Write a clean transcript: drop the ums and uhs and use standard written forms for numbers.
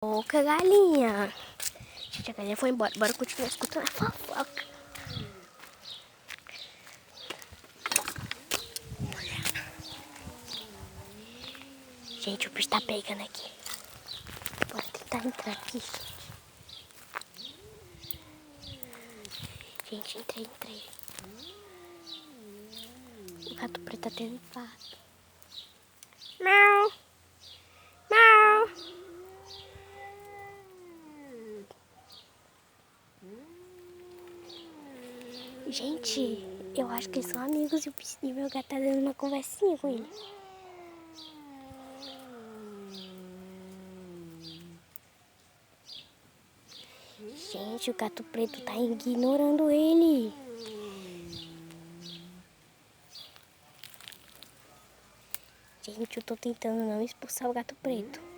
Pouca galinha. Gente, a galinha foi embora. Bora continuar escutando a fofoca. Gente, o bicho tá pegando aqui. Bora tentar entrar aqui, gente. Gente, entrei. O gato preto tá tendo infarto. Mau. Gente, eu acho que eles são amigos e meu gato tá dando uma conversinha com ele. Gente, o gato preto tá ignorando ele. Gente, eu tô tentando não expulsar o gato preto.